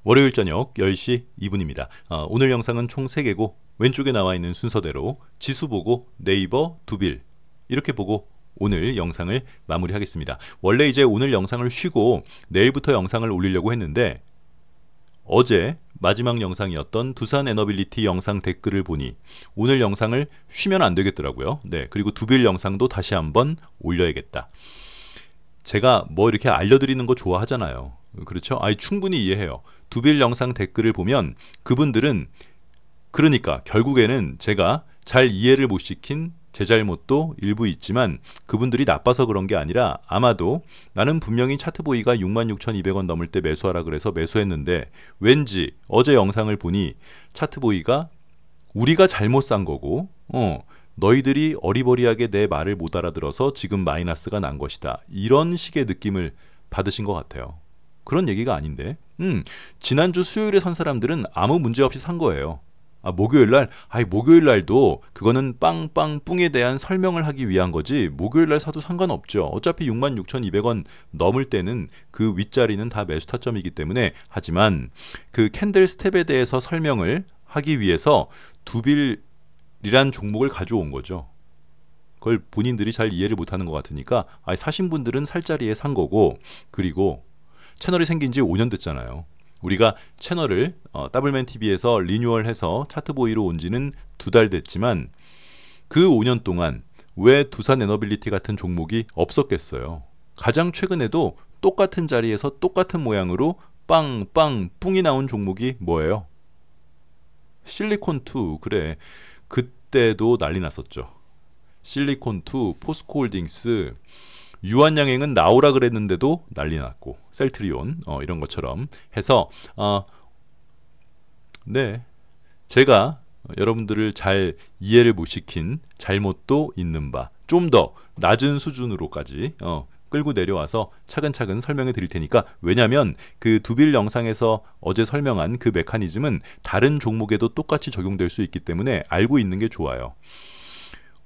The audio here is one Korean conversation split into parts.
월요일 저녁 10시 2분입니다. 오늘 영상은 총 3개고 왼쪽에 나와 있는 순서대로 지수 보고 네이버 두빌 이렇게 보고 오늘 영상을 마무리하겠습니다. 원래 이제 오늘 영상을 쉬고 내일부터 영상을 올리려고 했는데 어제 마지막 영상이었던 두산 에너빌리티 영상 댓글을 보니 오늘 영상을 쉬면 안 되겠더라고요. 네, 그리고 두빌 영상도 다시 한번 올려야겠다. 제가 뭐 이렇게 알려드리는 거 좋아하잖아요. 그렇죠? 충분히 이해해요. 두빌 영상 댓글을 보면 그분들은 그러니까 결국에는 제가 잘 이해를 못 시킨 제 잘못도 일부 있지만 그분들이 나빠서 그런 게 아니라 아마도 나는 분명히 차트보이가 66,200원 넘을 때 매수하라 그래서 매수했는데 왠지 어제 영상을 보니 차트보이가 우리가 잘못 산 거고 너희들이 어리버리하게 내 말을 못 알아들어서 지금 마이너스가 난 것이다. 이런 식의 느낌을 받으신 것 같아요. 그런 얘기가 아닌데 지난주 수요일에 산 사람들은 아무 문제 없이 산 거예요. 목요일날? 목요일날도 그거는 빵빵뿡에 대한 설명을 하기 위한 거지 목요일날 사도 상관없죠. 어차피 66,200원 넘을 때는 그 윗자리는 다 매수 타점이기 때문에. 하지만 그 캔들 스텝에 대해서 설명을 하기 위해서 두빌이란 종목을 가져온 거죠. 그걸 본인들이 잘 이해를 못하는 것 같으니까 사신 분들은 살 자리에 산 거고, 그리고 채널이 생긴 지 5년 됐잖아요. 우리가 채널을 더블맨TV에서 리뉴얼해서 차트보이로 온 지는 2달 됐지만 그 5년 동안 왜 두산 에너빌리티 같은 종목이 없었겠어요. 가장 최근에도 똑같은 자리에서 똑같은 모양으로 빵빵 뿡이 나온 종목이 뭐예요? 실리콘2. 그래, 그때도 난리 났었죠. 실리콘2, 포스코홀딩스, 유한양행은 나오라 그랬는데도 난리 났고, 셀트리온 이런 것처럼 해서 네, 제가 여러분들을 잘 이해를 못 시킨 잘못도 있는 바 좀 더 낮은 수준으로까지 끌고 내려와서 차근차근 설명해 드릴 테니까. 왜냐면 그 두빌 영상에서 어제 설명한 그 메커니즘은 다른 종목에도 똑같이 적용될 수 있기 때문에 알고 있는 게 좋아요.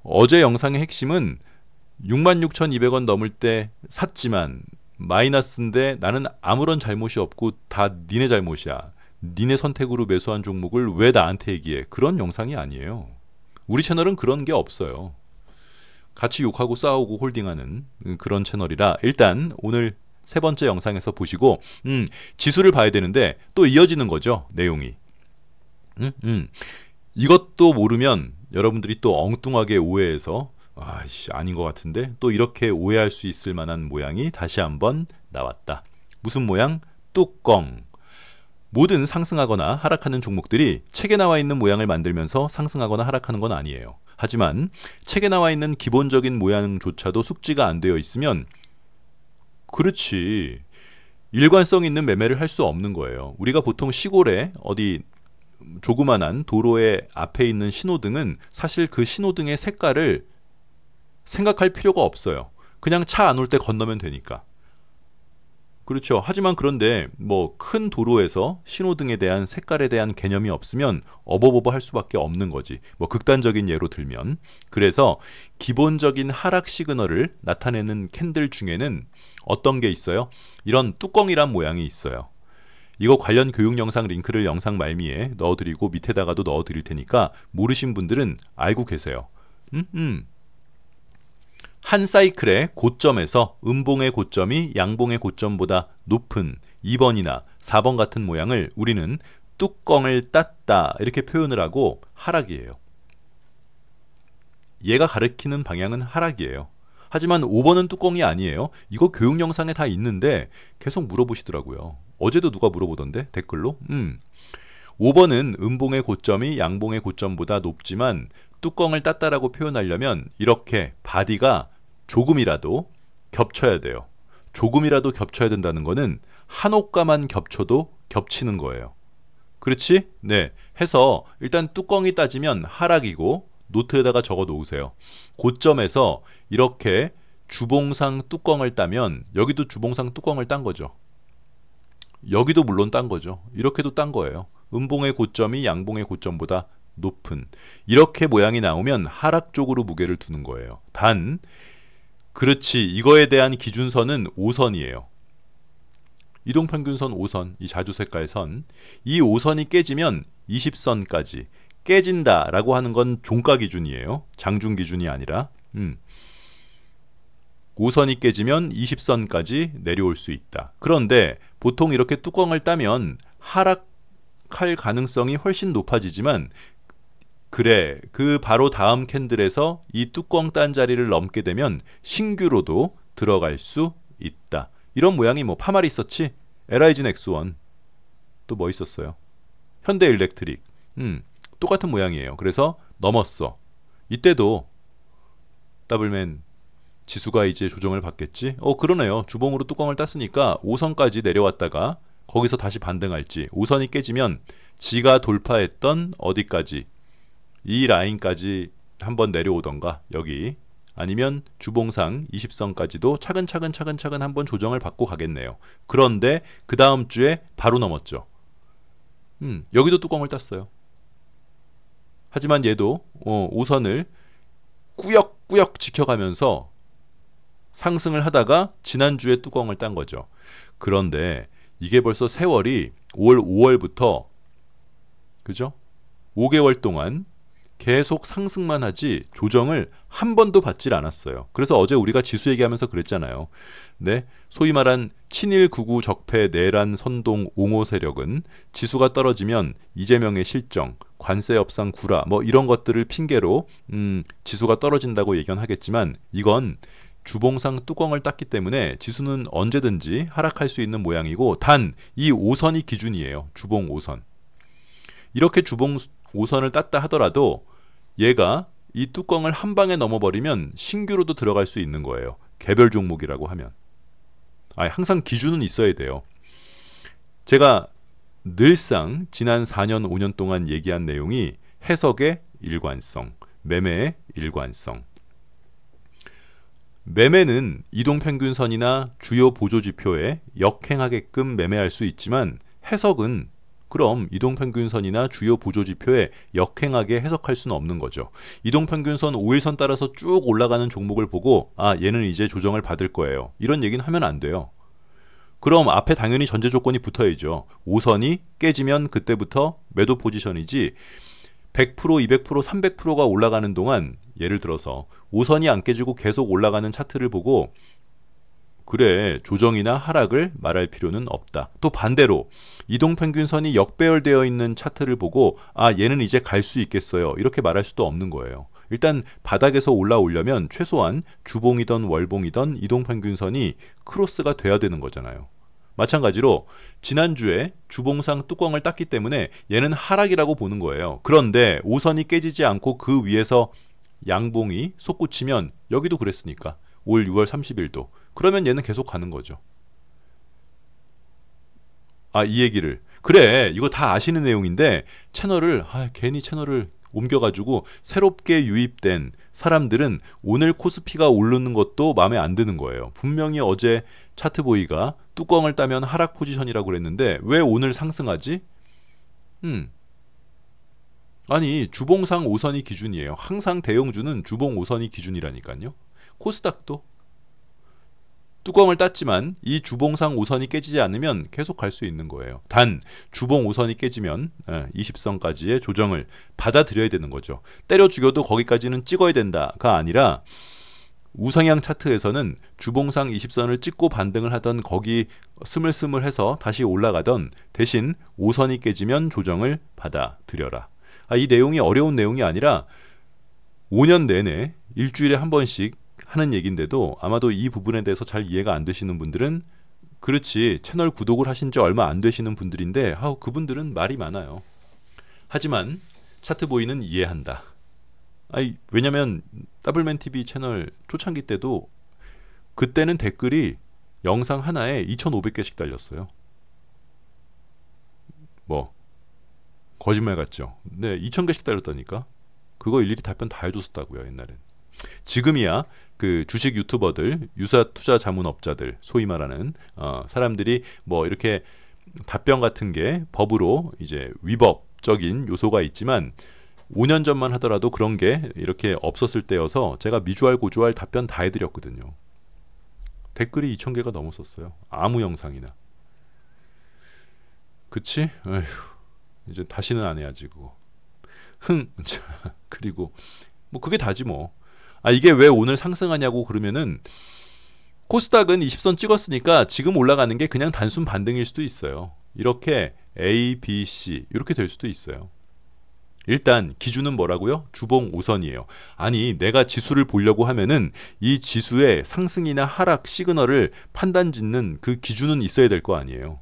어제 영상의 핵심은 66,200원 넘을 때 샀지만 마이너스인데 나는 아무런 잘못이 없고 다 니네 잘못이야. 니네 선택으로 매수한 종목을 왜 나한테 얘기해. 그런 영상이 아니에요. 우리 채널은 그런 게 없어요. 같이 욕하고 싸우고 홀딩하는 그런 채널이라 일단 오늘 세 번째 영상에서 보시고 지수를 봐야 되는데 또 이어지는 거죠. 내용이. 이것도 모르면 여러분들이 또 엉뚱하게 오해해서 아닌 것 같은데 또 이렇게 오해할 수 있을 만한 모양이 다시 한번 나왔다. 무슨 모양? 뚜껑. 모든 상승하거나 하락하는 종목들이 책에 나와 있는 모양을 만들면서 상승하거나 하락하는 건 아니에요. 하지만 책에 나와 있는 기본적인 모양조차도 숙지가 안 되어 있으면 그렇지 일관성 있는 매매를 할 수 없는 거예요. 우리가 보통 시골에 어디 조그만한 도로의 앞에 있는 신호등은 사실 그 신호등의 색깔을 생각할 필요가 없어요. 그냥 차 안 올 때 건너면 되니까. 그렇죠. 하지만 그런데 뭐 큰 도로에서 신호등에 대한 색깔에 대한 개념이 없으면 어버버버 할 수밖에 없는 거지. 뭐 극단적인 예로 들면. 그래서 기본적인 하락 시그널을 나타내는 캔들 중에는 어떤 게 있어요? 이런 뚜껑이란 모양이 있어요. 이거 관련 교육 영상 링크를 영상 말미에 넣어드리고 밑에다가도 넣어드릴 테니까 모르신 분들은 알고 계세요. 한 사이클의 고점에서 음봉의 고점이 양봉의 고점보다 높은 2번이나 4번 같은 모양을 우리는 뚜껑을 땄다 이렇게 표현을 하고 하락이에요. 얘가 가리키는 방향은 하락이에요. 하지만 5번은 뚜껑이 아니에요. 이거 교육 영상에 다 있는데 계속 물어보시더라고요. 어제도 누가 물어보던데 댓글로. 5번은 음봉의 고점이 양봉의 고점보다 높지만 뚜껑을 땄다라고 표현하려면 이렇게 바디가 조금이라도 겹쳐야 돼요. 조금이라도 겹쳐야 된다는 거는 한 호가만 겹쳐도 겹치는 거예요. 그렇지? 네. 해서 일단 뚜껑이 따지면 하락이고 노트에다가 적어 놓으세요. 고점에서 이렇게 주봉상 뚜껑을 따면 여기도 주봉상 뚜껑을 딴 거죠. 여기도 물론 딴 거죠. 이렇게도 딴 거예요. 음봉의 고점이 양봉의 고점보다 높은 이렇게 모양이 나오면 하락 쪽으로 무게를 두는 거예요. 단 그렇지 이거에 대한 기준선은 5선이에요. 이동평균선 5선, 이 자주색깔 선, 이 5선이 깨지면 20선까지 깨진다라고 하는 건 종가 기준이에요. 장중 기준이 아니라 5선이 깨지면 20선까지 내려올 수 있다. 그런데 보통 이렇게 뚜껑을 따면 하락할 가능성이 훨씬 높아지지만 그래, 그 바로 다음 캔들에서 이 뚜껑 딴 자리를 넘게 되면 신규로도 들어갈 수 있다. 이런 모양이 뭐 파마리서치, LIG 넥스원, 또 뭐 있었어요? 현대일렉트릭, 똑같은 모양이에요. 그래서 넘었어. 이때도 더블맨 지수가 이제 조정을 받겠지? 그러네요. 주봉으로 뚜껑을 땄으니까 5선까지 내려왔다가 거기서 다시 반등할지, 5선이 깨지면 지가 돌파했던 어디까지, 이 라인까지 한번 내려오던가 여기, 아니면 주봉상 20선까지도 차근차근 한번 조정을 받고 가겠네요. 그런데 그 다음 주에 바로 넘었죠. 여기도 뚜껑을 땄어요. 하지만 얘도 5선을 꾸역꾸역 지켜가면서 상승을 하다가 지난주에 뚜껑을 딴 거죠. 그런데 이게 벌써 세월이 5월부터 그죠? 5개월 동안 계속 상승만 하지 조정을 한 번도 받질 않았어요. 그래서 어제 우리가 지수 얘기하면서 그랬잖아요. 네, 소위 말한 친일 구구 적폐 내란 선동 옹호 세력은 지수가 떨어지면 이재명의 실정, 관세 협상 구라 뭐 이런 것들을 핑계로 지수가 떨어진다고 예견하겠지만 이건 주봉상 뚜껑을 땄기 때문에 지수는 언제든지 하락할 수 있는 모양이고 단 이 5선이 기준이에요. 주봉 5선. 이렇게 주봉 5선을 땄다 하더라도 얘가 이 뚜껑을 한 방에 넘어버리면 신규로도 들어갈 수 있는 거예요. 개별 종목이라고 하면. 항상 기준은 있어야 돼요. 제가 늘상 지난 4년 5년 동안 얘기한 내용이 해석의 일관성, 매매의 일관성. 매매는 이동평균선이나 주요 보조지표에 역행하게끔 매매할 수 있지만 해석은 그럼 이동평균선이나 주요 보조지표에 역행하게 해석할 수는 없는 거죠. 이동평균선 5일선 따라서 쭉 올라가는 종목을 보고 얘는 이제 조정을 받을 거예요. 이런 얘기는 하면 안 돼요. 그럼 앞에 당연히 전제 조건이 붙어야죠. 5선이 깨지면 그때부터 매도 포지션이지 100%, 200%, 300%가 올라가는 동안 예를 들어서 5선이 안 깨지고 계속 올라가는 차트를 보고 그래 조정이나 하락을 말할 필요는 없다. 또 반대로 이동평균선이 역배열되어 있는 차트를 보고 얘는 이제 갈 수 있겠어요. 이렇게 말할 수도 없는 거예요. 일단 바닥에서 올라오려면 최소한 주봉이든 월봉이든 이동평균선이 크로스가 돼야 되는 거잖아요. 마찬가지로 지난주에 주봉상 뚜껑을 땄기 때문에 얘는 하락이라고 보는 거예요. 그런데 5선이 깨지지 않고 그 위에서 양봉이 솟구치면 여기도 그랬으니까 올 6월 30일도 그러면 얘는 계속 가는 거죠. 이 얘기를 그래 이거 다 아시는 내용인데 채널을 괜히 채널을 옮겨가지고 새롭게 유입된 사람들은 오늘 코스피가 오르는 것도 마음에 안 드는 거예요. 분명히 어제 차트보이가 뚜껑을 따면 하락 포지션이라고 그랬는데 왜 오늘 상승하지? 아니 주봉상 5선이 기준이에요. 항상 대형주는 주봉 5선이 기준이라니까요. 코스닥도 뚜껑을 땄지만 이 주봉상 5선이 깨지지 않으면 계속 갈 수 있는 거예요. 단 주봉 5선이 깨지면 20선까지의 조정을 받아들여야 되는 거죠. 때려 죽여도 거기까지는 찍어야 된다가 아니라 우상향 차트에서는 주봉상 20선을 찍고 반등을 하던 거기 스물스물해서 다시 올라가던 대신 5선이 깨지면 조정을 받아들여라. 이 내용이 어려운 내용이 아니라 5년 내내 일주일에 한 번씩 하는 얘기인데도 아마도 이 부분에 대해서 잘 이해가 안 되시는 분들은 그렇지 채널 구독을 하신 지 얼마 안 되시는 분들인데 그분들은 말이 많아요. 하지만 차트보이는 이해한다. 왜냐면 더블맨TV 채널 초창기 때도 그때는 댓글이 영상 하나에 2,500개씩 달렸어요. 뭐 거짓말 같죠. 네, 2,000개씩 달렸다니까. 그거 일일이 답변 다 해줬었다고요 옛날엔. 지금이야 그 주식 유튜버들, 유사 투자 자문업자들, 소위 말하는 사람들이 뭐 이렇게 답변 같은 게 법으로 이제 위법적인 요소가 있지만 5년 전만 하더라도 그런 게 이렇게 없었을 때여서 제가 미주알 고주알 답변 다 해드렸거든요. 댓글이 2,000개가 넘었었어요. 아무 영상이나. 그치? 어휴, 이제 다시는 안 해야지 그거. 자, 그리고 뭐 그게 다지 뭐. 아 이게 왜 오늘 상승하냐고 그러면은 코스닥은 20선 찍었으니까 지금 올라가는 게 그냥 단순 반등일 수도 있어요. 이렇게 A, B, C 이렇게 될 수도 있어요. 일단 기준은 뭐라고요? 주봉 5선이에요. 아니 내가 지수를 보려고 하면은 이 지수의 상승이나 하락 시그널을 판단 짓는 그 기준은 있어야 될 거 아니에요.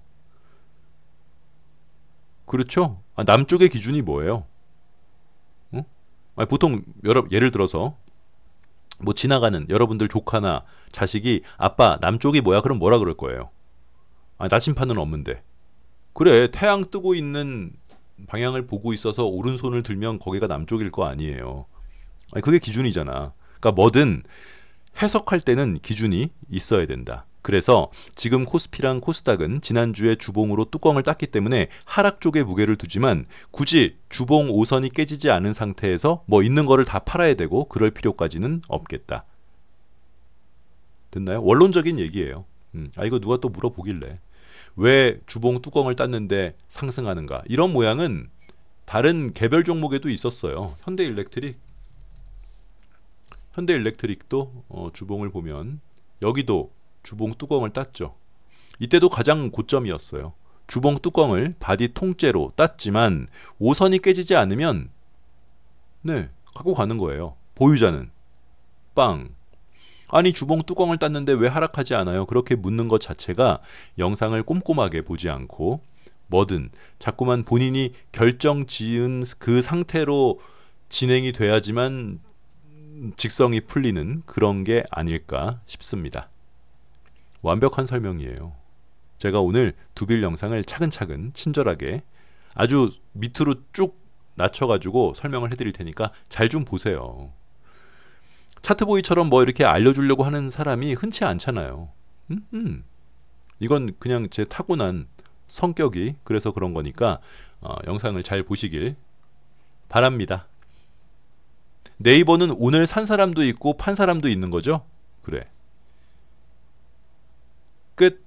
그렇죠? 아, 남쪽의 기준이 뭐예요? 응? 아니, 보통 예를 들어서 뭐 지나가는 여러분들 조카나 자식이 아빠 남쪽이 뭐야? 그럼 뭐라 그럴 거예요? 아, 나침판은 없는데. 그래 태양 뜨고 있는 방향을 보고 있어서 오른손을 들면 거기가 남쪽일 거 아니에요. 아니, 그게 기준이잖아. 그러니까 뭐든 해석할 때는 기준이 있어야 된다. 그래서 지금 코스피랑 코스닥은 지난주에 주봉으로 뚜껑을 땄기 때문에 하락 쪽에 무게를 두지만 굳이 주봉 5선이 깨지지 않은 상태에서 뭐 있는 거를 다 팔아야 되고 그럴 필요까지는 없겠다. 됐나요? 원론적인 얘기예요. 아 이거 누가 또 물어보길래 왜 주봉 뚜껑을 땄는데 상승하는가? 이런 모양은 다른 개별 종목에도 있었어요. 현대일렉트릭도 주봉을 보면 여기도 주봉 뚜껑을 땄죠. 이때도 가장 고점이었어요. 주봉 뚜껑을 바디 통째로 땄지만 5선이 깨지지 않으면 네 갖고 가는 거예요. 보유자는 빵. 아니 주봉 뚜껑을 땄는데 왜 하락하지 않아요? 그렇게 묻는 것 자체가 영상을 꼼꼼하게 보지 않고 뭐든 자꾸만 본인이 결정 지은 그 상태로 진행이 돼야지만 직성이 풀리는 그런 게 아닐까 싶습니다. 완벽한 설명이에요. 제가 오늘 두빌 영상을 차근차근 친절하게 아주 밑으로 쭉 낮춰가지고 설명을 해드릴 테니까 잘 좀 보세요. 차트보이처럼 뭐 이렇게 알려주려고 하는 사람이 흔치 않잖아요. 이건 그냥 제 타고난 성격이 그래서 그런 거니까 영상을 잘 보시길 바랍니다. 네이버는 오늘 산 사람도 있고 판 사람도 있는 거죠? 그래. 끝.